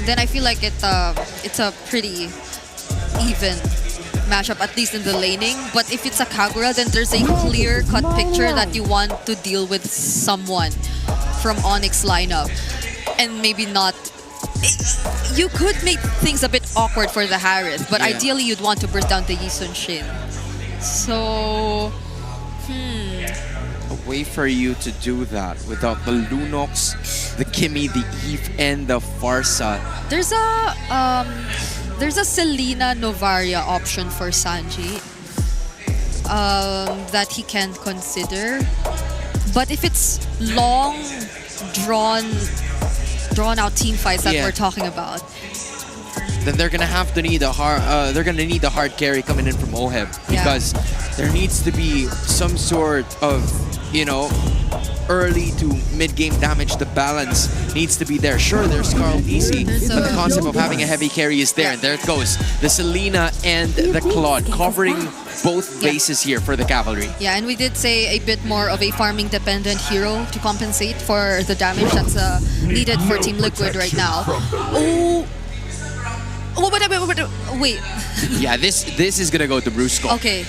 then I feel like it's a pretty even matchup, at least in the laning. But if it's a Kagura, then there's a clear-cut picture that you want to deal with someone from Onyx lineup. And maybe not... You could make things a bit awkward for the Harith, but ideally you'd want to burst down the Yi Sun-shin. So... A way for you to do that without the Lunox, the Kimi, the Eve, and the Farsa. There's a Selena Novaria option for Sanji that he can consider. But if it's long, drawn out team fights that we're talking about, then they're gonna have to need a hard. They're gonna need a hard carry coming in from Oheb because there needs to be some sort of, you know, early to mid-game damage. The balance needs to be there. Sure, there's Carl easy, but the concept of having a heavy carry is there. And there it goes. The Selena and the Claude covering both bases here for the Cavalry. Yeah, and we did say a bit more of a farming-dependent hero to compensate for the damage that's needed for Team Liquid right now. Wait. Yeah, this is gonna go to Brusco. Okay.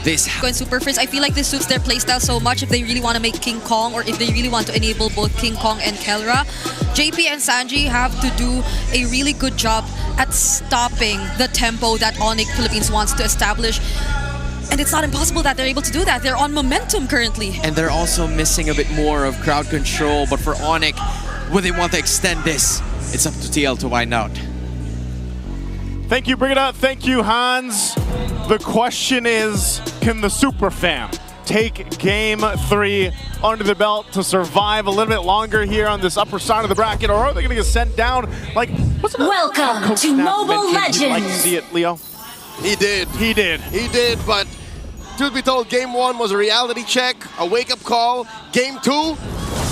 This going super first. I feel like this suits their playstyle so much if they really want to make King Kong or if they really want to enable both King Kong and Kelra. JP and Sanji have to do a really good job at stopping the tempo that Onic Philippines wants to establish. And it's not impossible that they're able to do that. They're on momentum currently. And they're also missing a bit more of crowd control. But for Onic, would they want to extend this? It's up to TL to find out. Thank you, Brigida. Thank you, Hans. The question is, can the Super Fam take Game 3 under the belt to survive a little bit longer here on this upper side of the bracket, or are they going to get sent down? Like, what's Welcome to MOBA Legends. You'd like to see it, Leo? He did. He did, but truth be told, Game 1 was a reality check, a wake-up call. Game 2,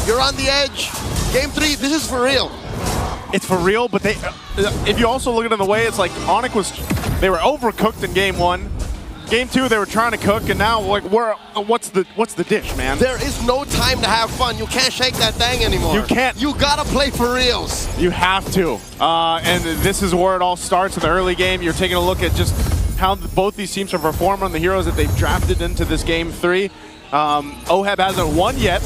you're on the edge. Game 3, this is for real. It's for real, but they, if you also look at it in the way, it's like Onic they were overcooked in Game 1. Game 2, they were trying to cook, and now like what's the dish, man? There is no time to have fun. You can't shake that thing anymore. You can't. You gotta play for reals. You have to. And this is where it all starts in the early game. You're taking a look at just how both these teams have performed on the heroes that they've drafted into this Game 3. Oheb hasn't won yet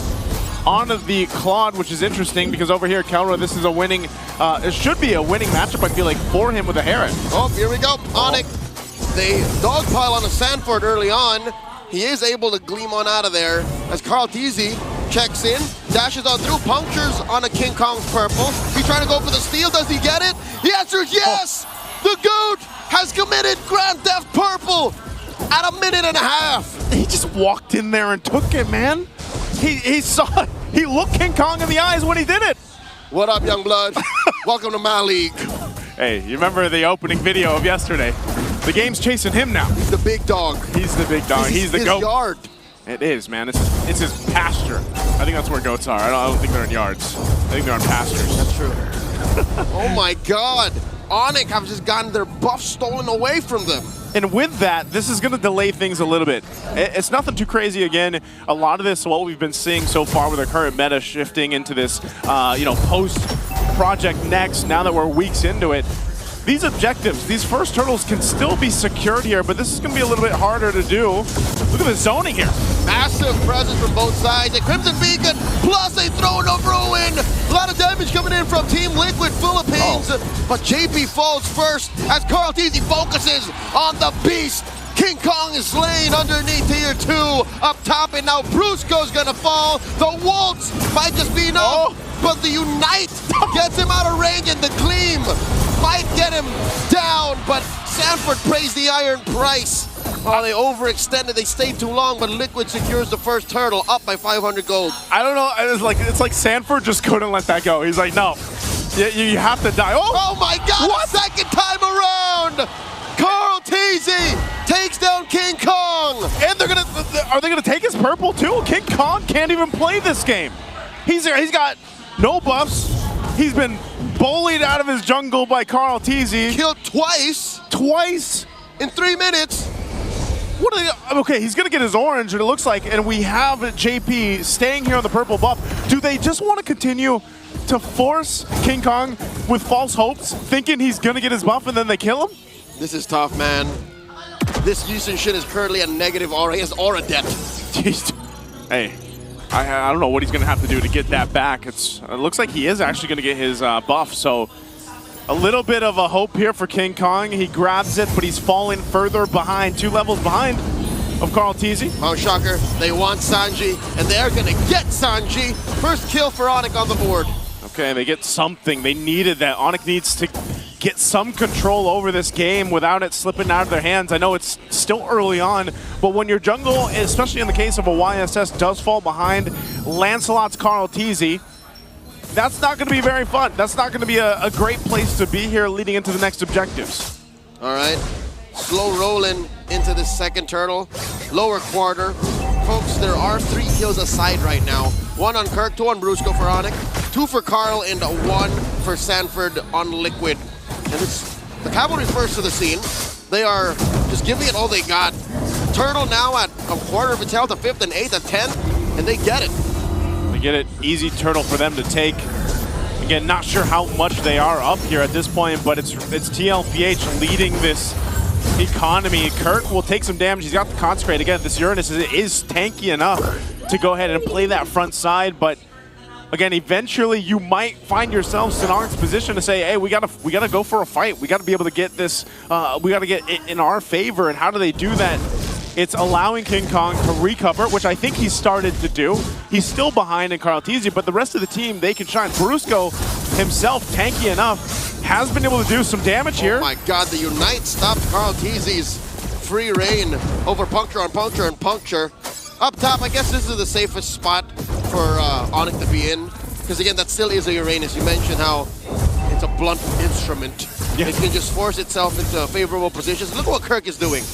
on the Claude, which is interesting because over here, Kelra, this is a winning, it should be a winning matchup, I feel like, for him with a Herod. Oh, here we go. Onic, they dogpile on the Sanford early on. He is able to gleam on out of there as Carl Teasy checks in, dashes on through, punctures on a King Kong's purple. He's trying to go for the steal. Does he get it? The answer is yes! The Goat has committed Grand Theft Purple at 1.5 minutes. He just walked in there and took it, man. He saw it. He looked King Kong in the eyes when he did it. What up, young blood? Welcome to my league. Hey, you remember the opening video of yesterday? The game's chasing him now. He's the big dog. He's the big dog. He's the goat. Yard. It is, man. It's his pasture. I think that's where goats are. I don't think they're in yards. I think they're on pastures. That's true. Oh my God. Onic have just gotten their buff stolen away from them. And with that, this is going to delay things a little bit. It's nothing too crazy. Again, a lot of this, what we've been seeing so far with our current meta shifting into this, post-Project Next, now that we're weeks into it, these objectives, these first turtles can still be secured here, but this is going to be a little bit harder to do. Look at the zoning here. Massive presence from both sides. A Crimson Beacon plus a Throne of Ruin. A lot of damage coming in from Team Liquid Philippines. But JP falls first as Carl Teasy focuses on the beast. King Kong is slain underneath tier 2 up top, and now Brusco's gonna fall. The Waltz might just be enough, but the Unite gets him out of range, and the Gleam might get him down, but Sanford pays the iron price. Oh, they overextended, they stayed too long, but Liquid secures the first turtle, up by 500 gold. I don't know, it's like Sanford just couldn't let that go. He's like, no, you have to die. Oh my God, what? Second time around! Carl Teasy takes down King Kong! And are they gonna take his purple too? King Kong can't even play this game. He's got no buffs. He's been bullied out of his jungle by Carl Teasy. Killed twice. Twice? In 3 minutes. What are they, okay, he's gonna get his orange, and it looks like, and we have JP staying here on the purple buff. Do they just want to continue to force King Kong with false hopes, thinking he's gonna get his buff and then they kill him? This is tough, man. This Yusin Shin is currently a negative aura. He has aura debt. Jeez. Hey, I don't know what he's gonna have to do to get that back. It looks like he is actually gonna get his buff, so a little bit of a hope here for King Kong. He grabs it, but he's falling further behind, 2 levels behind of Carl Teasy. Oh, shocker. They want Sanji, and they're gonna get Sanji. First kill for Onic on the board. Okay, they get something. They needed that. Onic needs to get some control over this game without it slipping out of their hands. I know it's still early on, but when your jungle, especially in the case of a YSS, does fall behind Lancelot's Carl Teasy, that's not going to be very fun. That's not going to be a great place to be here leading into the next objectives. All right. Slow rolling into the second turtle. Lower quarter. Folks, there are 3 kills aside right now. 1 on Kirk, 2 on Brusco for Onic, 2 for Carl, and 1 for Sanford on Liquid. And it's the Cavalry first to the scene. They are just giving it all they got. Turtle now at a quarter of its health, a 5th and 8th, a 10th, and they get it. They get it. Easy turtle for them to take. Again, not sure how much they are up here at this point, but it's TLPH leading this economy. Kirk will take some damage. He's got the Consecrate. Again, this Uranus is tanky enough to go ahead and play that front side, but again, eventually you might find yourselves in Onic's position to say, hey, we gotta go for a fight. We gotta be able to get this, we gotta get it in our favor. And how do they do that? It's allowing King Kong to recover, which I think he started to do. He's still behind in Carl Teasy, but the rest of the team, they can shine. Brusco himself, tanky enough, has been able to do some damage here. Oh my god, the Unite stopped Carl Teasy's free reign over Puncture on Puncture and Puncture. Up top, I guess this is the safest spot for Onic to be in. Because again, that still is a Uranus. You mentioned how it's a blunt instrument. Yeah. It can just force itself into favorable positions. Look what Kirk is doing.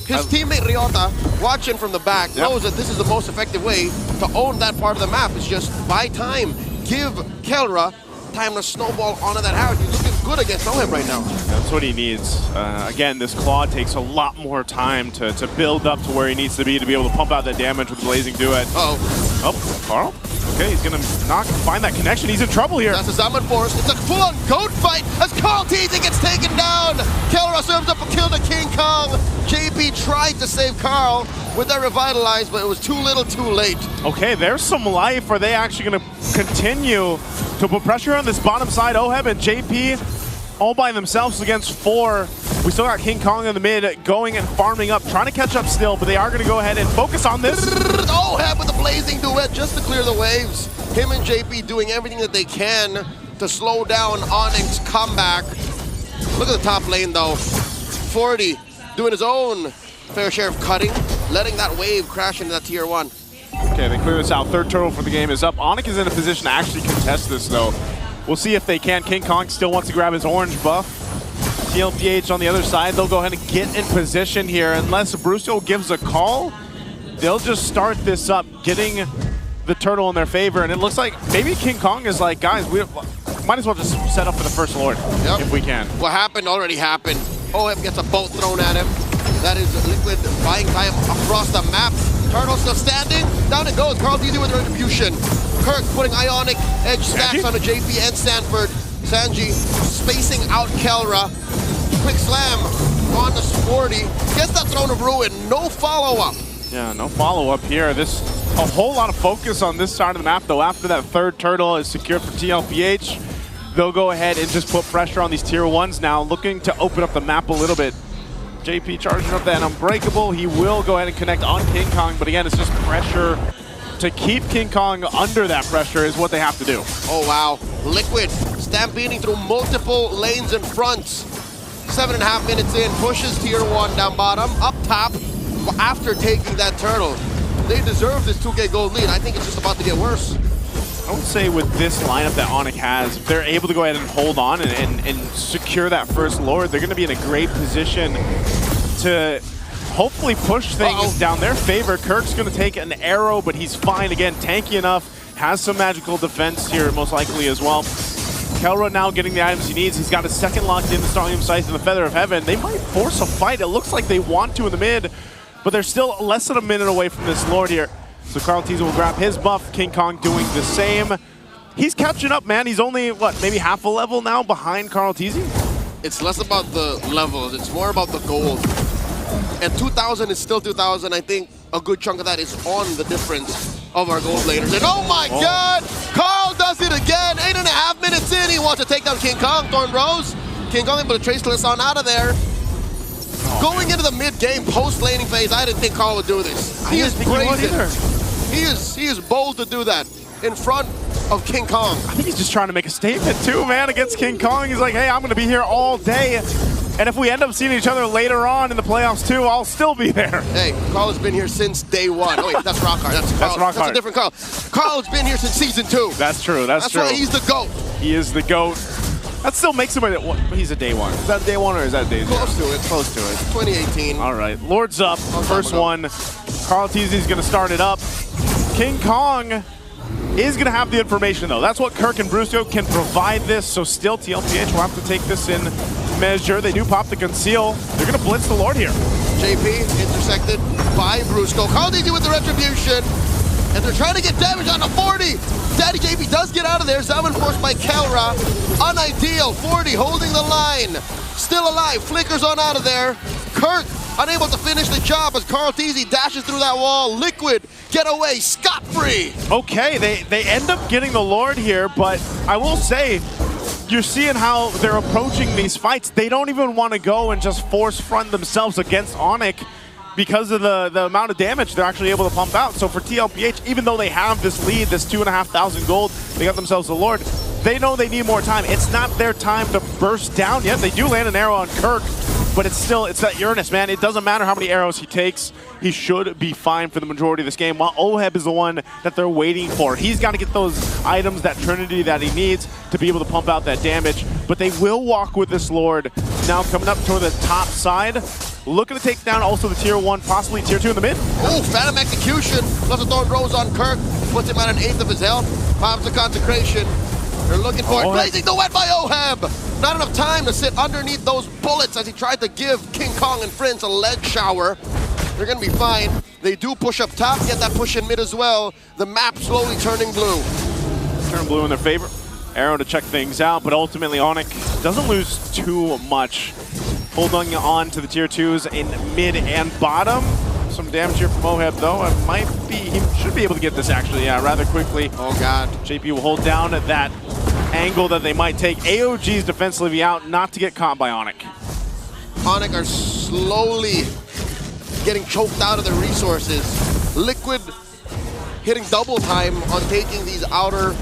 His teammate Ryota, watching from the back, knows that this is the most effective way to own that part of the map. It's just buy time. Give Kelra time to snowball onto that house. He's looking good against Oheb right now. That's what he needs. Again, this Claw takes a lot more time to build up to where he needs to be able to pump out that damage with Blazing Duet. Oh, Carl? Okay, he's gonna find that connection. He's in trouble here. That's a Zaman Force. It's a full-on goat fight as Carl Teasy gets taken down. Kelra serves up a kill to King Kong. JP tried to save Carl with that Revitalize, but it was too little too late. Okay, there's some life. Are they actually gonna continue to put pressure on this bottom side? Oheb and JP all by themselves against 4. We still got King Kong in the mid going and farming up, trying to catch up still, but they are going to go ahead and focus on this. Oheb with the Blazing Duet just to clear the waves. Him and JP doing everything that they can to slow down Onic's comeback. Look at the top lane though. 40 doing his own fair share of cutting, letting that wave crash into that tier 1. Okay, they clear this out. Third turtle for the game is up. Onic is in a position to actually contest this though. We'll see if they can. King Kong still wants to grab his orange buff. TLPH on the other side, they'll go ahead and get in position here. Unless Brusco gives a call, they'll just start this up, getting the turtle in their favor. And it looks like maybe King Kong is like, guys, we might as well just set up for the first Lord if we can. What happened already happened. Oheb gets a bolt thrown at him. That is Liquid buying time across the map. Turtle still standing. Down it goes. Carl Teasy with Retribution. Kirk putting Ionic edge stacks onto JP and Sanford. Sanji spacing out Kelra. Quick slam on the Sporty. Gets that Throne of Ruin. No follow-up. Yeah, no follow-up here. A whole lot of focus on this side of the map, though. After that third turtle is secured for TLPH, they'll go ahead and just put pressure on these tier 1s now, looking to open up the map a little bit. JP charging up that Unbreakable. He will go ahead and connect on King Kong, but again, it's just pressure. To keep King Kong under that pressure is what they have to do. Oh, wow. Liquid stampeding through multiple lanes and fronts. 7.5 minutes in, pushes tier 1 down bottom, up top, after taking that turtle. They deserve this 2K gold lead. I think it's just about to get worse. I would say with this lineup that Onic has, if they're able to go ahead and hold on and secure that first Lord, they're going to be in a great position to hopefully push things down their favor. Kirk's going to take an arrow, but he's fine. Again, tanky enough, has some magical defense here most likely as well. Kelra now getting the items he needs. He's got a second locked in, the Strontium Scythe and the Feather of Heaven. They might force a fight. It looks like they want to in the mid, but they're still less than a minute away from this Lord here. So Carl Teasy will grab his buff. King Kong doing the same. he's catching up, man. He's only, what, maybe half a level now behind Carl Teasy? It's less about the levels, it's more about the gold. And 2,000 is still 2,000. I think a good chunk of that is on the difference of our gold laners. And oh my God, Carl does it again. 8.5 minutes in, he wants to take down King Kong. Thorn Rose. King Kong able to trace on out of there. Going into the mid-game post-laning phase, I didn't think Carl would do this. He is brazen. He is bold to do that in front of King Kong. I think he's just trying to make a statement too, man, against King Kong. He's like, hey, I'm going to be here all day. And if we end up seeing each other later on in the playoffs too, I'll still be there. Hey, Carl has been here since day one. Oh wait, that's Rockhard. That's Rockhard. That's a different Carl. Carl's been here since season 2. That's true. That's true. That's why he's the GOAT. He is the GOAT. That still makes him he's a day one. Is that day one or is that day 0? Close to it. Close to it. 2018. All right. Lord's up. First one. Carl Teasy's going to start it up. King Kong is going to have the information, though. That's what Kirk and Brusco can provide this, so still TLPH will have to take this in measure. They do pop the conceal. They're going to blitz the Lord here. JP intercepted by Brusco. Carl Teasy with the retribution, and they're trying to get damage on the 40. Daddy JP does get out of there. Salmon forced by Kelra. Unideal. 40 holding the line. Still alive. Flickers on out of there. Kirk unable to finish the job as Carl Teasy dashes through that wall. Liquid get away scot-free. Okay, they end up getting the Lord here, but I will say, you're seeing how they're approaching these fights. They don't even want to go and just force front themselves against Onic because of the amount of damage they're actually able to pump out. So for TLPH, even though they have this lead, this 2,500 gold, they got themselves the Lord, they know they need more time. It's not their time to burst down yet. They do land an arrow on Kirk, but it's that Uranus, man. It doesn't matter how many arrows he takes. He should be fine for the majority of this game, while Oheb is the one that they're waiting for. He's got to get those items, that Trinity that he needs to be able to pump out that damage. But they will walk with this Lord. Now coming up toward the top side, looking to take down also the tier 1, possibly tier 2 in the mid. Oh, Phantom Execution, plus a Thorn Rose on Kirk. Puts him at an 1/8 of his health. Pops the Consecration. They're looking for it. Blazing the Wet by Oheb. Not enough time to sit underneath those bullets as he tried to give King Kong and friends a lead shower. They're going to be fine. They do push up top, get that push in mid as well. The map slowly turning blue. Turn blue in their favor. Arrow to check things out, but ultimately Onic doesn't lose too much. Holding on to the tier 2s in mid and bottom. Some damage here from Oheb, though. He should be able to get this actually, rather quickly. Oh God. JP will hold down at that angle that they might take. AOG's defensively out, not to get caught by Onic. Onic are slowly getting choked out of their resources. Liquid hitting double time on taking these outer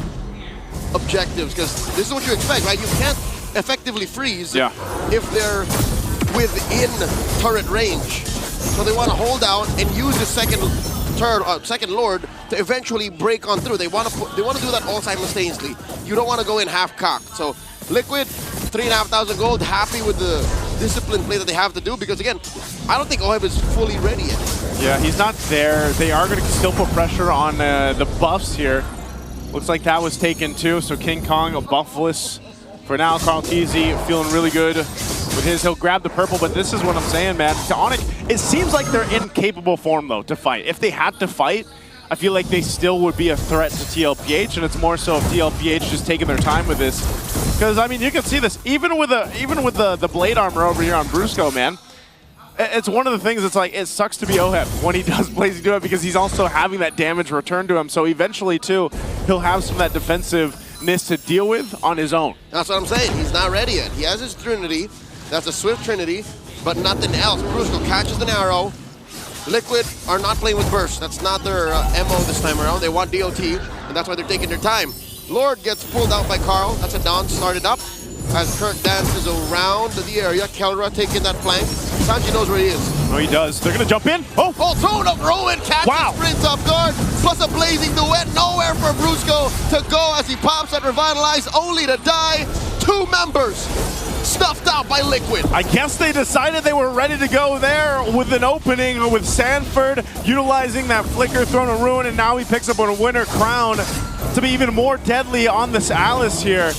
objectives, because this is what you expect, right? You can't effectively freeze if they're within turret range. So they want to hold out and use the second Lord to eventually break on through. They want to do that all simultaneously. You don't want to go in half-cocked. So Liquid, 3,500 gold, happy with the disciplined play that they have to do, because again, I don't think Oheb is fully ready yet. Yeah, he's not there. They are going to still put pressure on the buffs here. Looks like that was taken too, so King Kong a buffless for now. Carl Teasy feeling really good with his. He'll grab the purple, but this is what I'm saying, man. To Onic, it seems like they're in capable form, though, to fight. If they had to fight, I feel like they still would be a threat to TLPH, and it's more so if TLPH just taking their time with this. Because, I mean, you can see this, even with the blade armor over here on Brusco, man. It's one of the things that's like, it sucks to be Oheb when he does Blazing Do It, because he's also having that damage returned to him. So eventually, too, he'll have some of that defensiveness to deal with on his own. That's what I'm saying. He's not ready yet. He has his Trinity. That's a Swift Trinity, but nothing else. Brusco catches an arrow. Liquid are not playing with Burst. That's not their MO this time around. They want DOT, and that's why they're taking their time. Lord gets pulled out by Carl. That's a down started up. As Kirk dances around the area, Kelra taking that flank. Sanji knows where he is. Oh, he does. They're going to jump in. Oh, thrown up. Rowan catches, sprints up guard, plus a blazing duet. Nowhere for Brusco to go as he pops and revitalize, only to die. 2 members stuffed out by Liquid. I guess they decided they were ready to go there with an opening with Sanford utilizing that flicker, thrown a ruin, and now he picks up a winner crown to be even more deadly on this Alice here.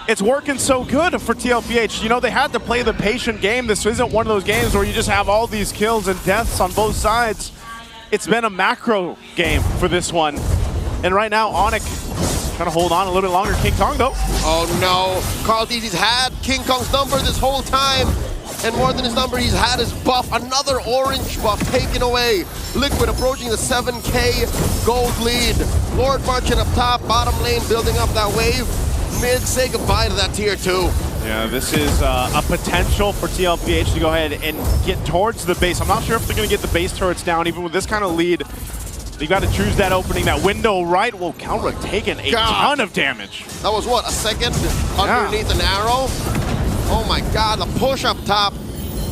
It's working so good for TLPH. You know, they had to play the patient game. This isn't one of those games where you just have all these kills and deaths on both sides. It's been a macro game for this one. And right now, Onic Trying to hold on a little bit longer. King Kong, though. Oh no, Carl Teezy's had King Kong's number this whole time. And more than his number, he's had his buff. Another orange buff taken away. Liquid approaching the 7K gold lead. Lord marching up top, bottom lane building up that wave. Mid, say goodbye to that tier 2. Yeah, this is a potential for TLPH to go ahead and get towards the base. I'm not sure if they're going to get the base turrets down, even with this kind of lead. You got to choose that opening, that window right. Well, Calric taking a ton of damage. That was what, a second underneath an arrow? Oh my God, the push up top.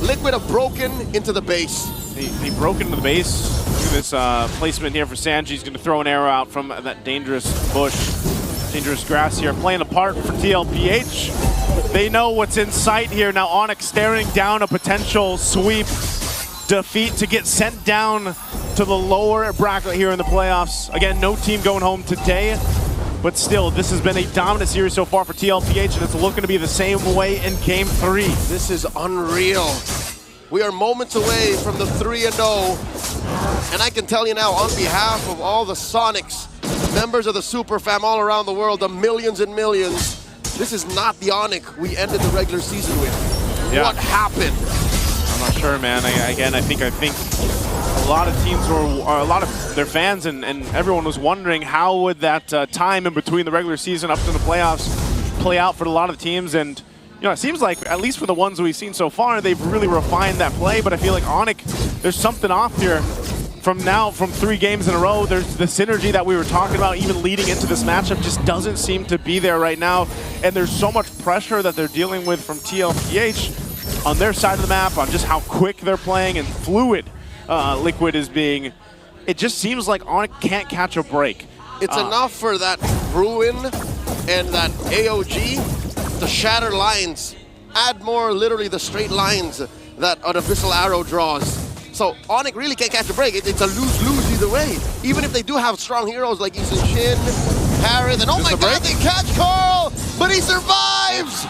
Liquid have broken into the base. They broke into the base. Look at this placement here for Sanji. He's going to throw an arrow out from that dangerous bush. Dangerous grass here, playing a part for TLPH. They know what's in sight here. Now Onic staring down a potential sweep defeat to get sent down to the lower bracket here in the playoffs. Again, no team going home today. But still, this has been a dominant series so far for TLPH, and it's looking to be the same way in Game 3. This is unreal. We are moments away from the 3-0. And I can tell you now, on behalf of all the Sonics, members of the Super Fam all around the world, the millions and millions, this is not the Onic we ended the regular season with. Yeah. What happened? I'm not sure, man. I think a lot of teams were, or a lot of their fans and everyone was wondering how would that time in between the regular season up to the playoffs play out for a lot of teams. And you know, it seems like, at least for the ones we've seen so far, they've really refined that play. But I feel like Onic, there's something off here. From 3 games in a row, there's the synergy that we were talking about even leading into this matchup just doesn't seem to be there right now. And there's so much pressure that they're dealing with from TLPH on their side of the map, on just how quick they're playing and fluid Liquid is being. It just seems like Onic can't catch a break. It's enough for that Ruin and that AOG to shatter lines. Add more, literally, the straight lines that an Abyssal Arrow draws. So Onic really can't catch a break. It's a lose-lose either way. Even if they do have strong heroes like Eason Shin, Harith, and oh my God, they catch Carl, but he survives!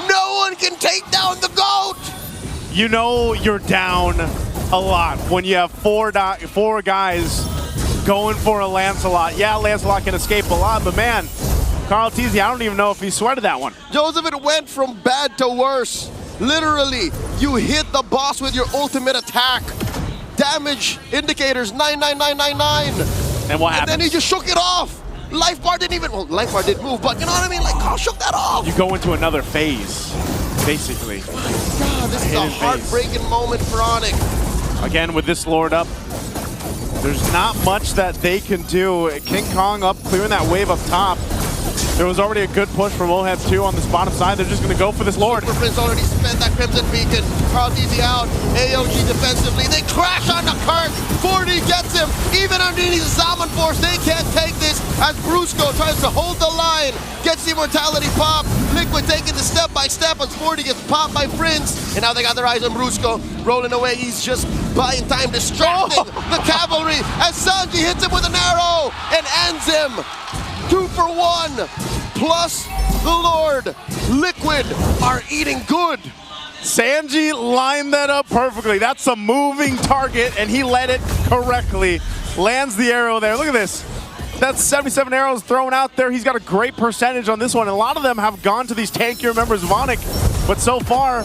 No one can take down the GOAT! You know you're down a lot when you have four guys going for a Lancelot. Yeah, Lancelot can escape a lot, but man, Carl Teezy, I don't even know if he sweated that one. Joseph, it went from bad to worse. Literally, you hit the boss with your ultimate attack. Damage indicators 99999. And what happened? And then he just shook it off. Life bar didn't even, well, Life bar did move, but you know what I mean? Like, Carl shook that off. You go into another phase, basically. God, this is a heartbreaking moment for Onic. Again, with this Lord up, there's not much that they can do. King Kong up, clearing that wave up top. There was already a good push from Oheb too on this bottom side. They're just going to go for this Lord. Super Prince already spent that Crimson Beacon. Carl Teezy out. AOG defensively. They crash on the Kirk. 40 gets him. Even underneath the Salmon Force, they can't take this as Brusco tries to hold the line. Gets the Immortality pop. Liquid taking the step by step as 40 gets popped by Prince. And now they got their eyes on Brusco. Rolling away. He's just buying time, distracting the cavalry as Sanji hits him with an arrow and ends him. 2 for 1, plus the Lord. Liquid are eating good. Sanji lined that up perfectly. That's a moving target, and he led it correctly. Lands the arrow there. Look at this. That's 77 arrows thrown out there. He's got a great percentage on this one. A lot of them have gone to these tankier members of Onic, but so far,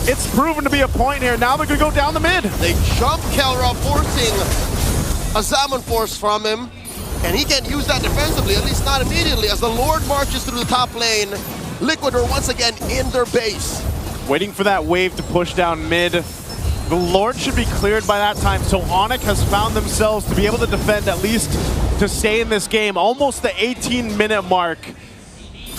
it's proven to be a point here. Now they're going to go down the mid. They jump Kelra, forcing a Salmon Force from him. And he can't use that defensively, at least not immediately, as the Lord marches through the top lane. Liquid are once again in their base. Waiting for that wave to push down mid. The Lord should be cleared by that time, so Onic has found themselves to be able to defend, at least to stay in this game. Almost the 18-minute mark.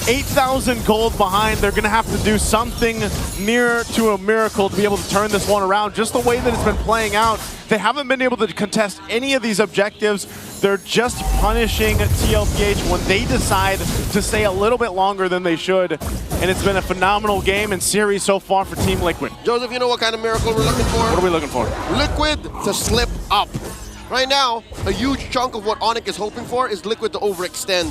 8,000 gold behind. They're going to have to do something near to a miracle to be able to turn this one around. Just the way that it's been playing out, they haven't been able to contest any of these objectives. They're just punishing TLPH when they decide to stay a little bit longer than they should. And it's been a phenomenal game and series so far for Team Liquid. Joseph, you know what kind of miracle we're looking for? What are we looking for? Liquid to slip up. Right now, a huge chunk of what Onic is hoping for is Liquid to overextend.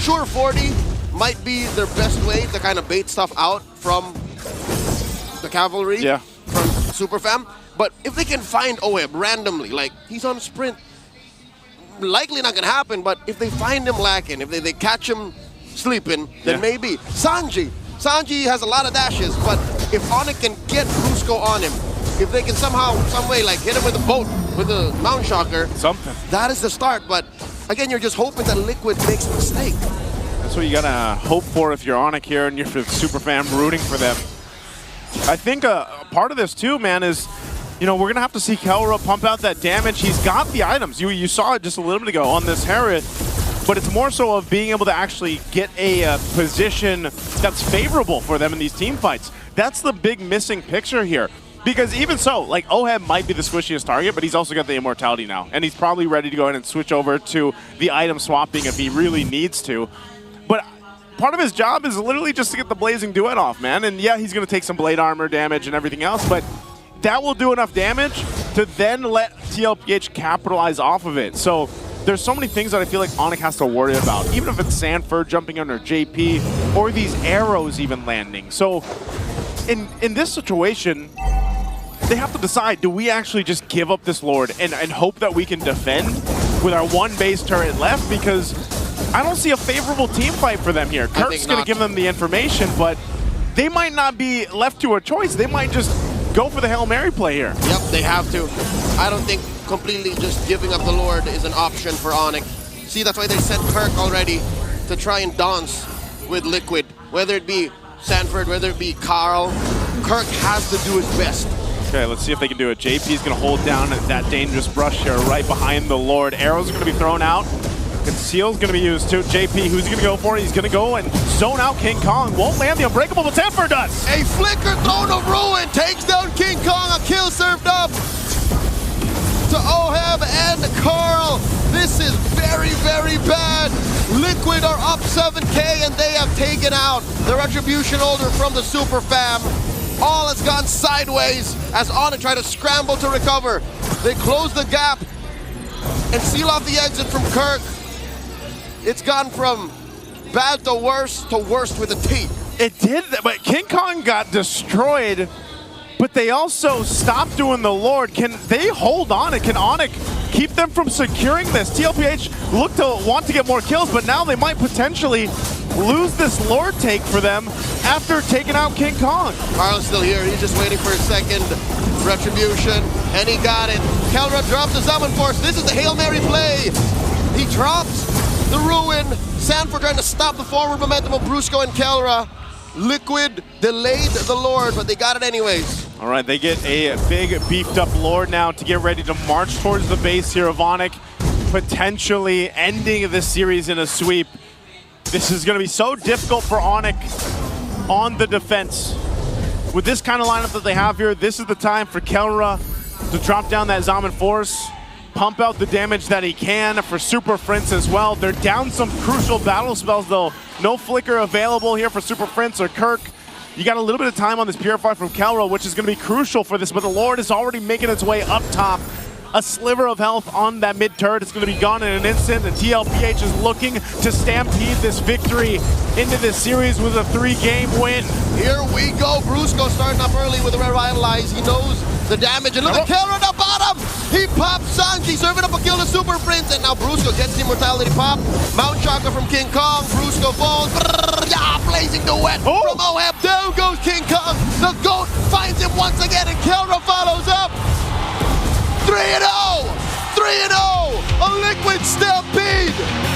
Sure, 40 might be their best way to kind of bait stuff out from the cavalry, from Super Fam. But if they can find Oheb randomly, like he's on sprint, likely not gonna happen, but if they find him lacking, if they catch him sleeping, then maybe. Sanji has a lot of dashes, but if Onic can get Brusco on him, if they can somehow, some way, like hit him with a boat, with a Mount Shocker, that is the start. But again, you're just hoping that Liquid makes a mistake. That's what you gotta hope for if you're Onic here and you're a super fan rooting for them. I think a part of this too, man, is, you know, we're gonna have to see Kelra pump out that damage. He's got the items. You saw it just a little bit ago on this Herod, but it's more so of being able to actually get a position that's favorable for them in these team fights. That's the big missing picture here. Because even so, like, Oheb might be the squishiest target, but he's also got the immortality now. And he's probably ready to go ahead and switch over to the item swapping if he really needs to. But part of his job is literally just to get the Blazing Duet off, man. And yeah, he's going to take some blade armor damage and everything else, but that will do enough damage to then let TLPH capitalize off of it. So there's so many things that I feel like Onic has to worry about, even if it's Sanford jumping under JP or these arrows even landing. So in this situation, they have to decide, do we actually just give up this Lord and hope that we can defend with our one base turret left? Because I don't see a favorable team fight for them here. Kirk's going to give them the information, but they might not be left to a choice. They might just go for the Hail Mary play here. Yep, they have to. I don't think completely just giving up the Lord is an option for Onic. See, that's why they sent Kirk already to try and dance with Liquid. Whether it be Sanford, whether it be Carl, Kirk has to do his best. Okay, let's see if they can do it. JP's going to hold down that dangerous brush here right behind the Lord. Arrows are going to be thrown out. Conceal's going to be used too. JP, who's he going to go for? He's going to go and zone out King Kong. Won't land the Unbreakable, but Sanford does. A flicker thrown of Ruin takes down King Kong. A kill served up to Oheb and Carl. This is very, very bad. Liquid are up 7K and they have taken out the Retribution Holder from the Super Fam. All has gone sideways as Onic try to scramble to recover. They close the gap and seal off the exit from Kirk. It's gone from bad to worst with a T. It did, but King Kong got destroyed, but they also stopped doing the Lord. Can they hold on? Can Onic keep them from securing this? TLPH look to want to get more kills, but now they might potentially lose this Lord take for them after taking out King Kong. Carl's still here. He's just waiting for his second Retribution, and he got it. Kelra drops the Summon Force. This is the Hail Mary play. He drops the Ruin. Sanford trying to stop the forward momentum of Brusco and Kelra. Liquid delayed the Lord, but they got it anyways. All right, they get a big beefed up Lord now to get ready to march towards the base here of Onic, potentially ending this series in a sweep. This is going to be so difficult for Onic on the defense. With this kind of lineup that they have here, this is the time for Kelra to drop down that Zaman Force, pump out the damage that he can for Super Prince as well. They're down some crucial battle spells though. No Flicker available here for Super Prince or Kirk. You got a little bit of time on this Purify from Kelra, which is going to be crucial for this, but the Lord is already making its way up top. A sliver of health on that mid turret. It's going to be gone in an instant, and TLPH is looking to stampede this victory into this series with a 3-game win. Here we go. Brusco starting up early with the Revitalize. He knows the damage. And look at Kelra on the bottom. He pops Sanji, serving up a kill to Super Prince. And now Brusco gets the Immortality pop. Mount Chakra from King Kong. Brusco falls. Yeah, Blazing Duet from Oheb. Down goes King Kong. The GOAT finds him once again, and Kelra follows up. 3-0! 3-0! A Liquid Stampede!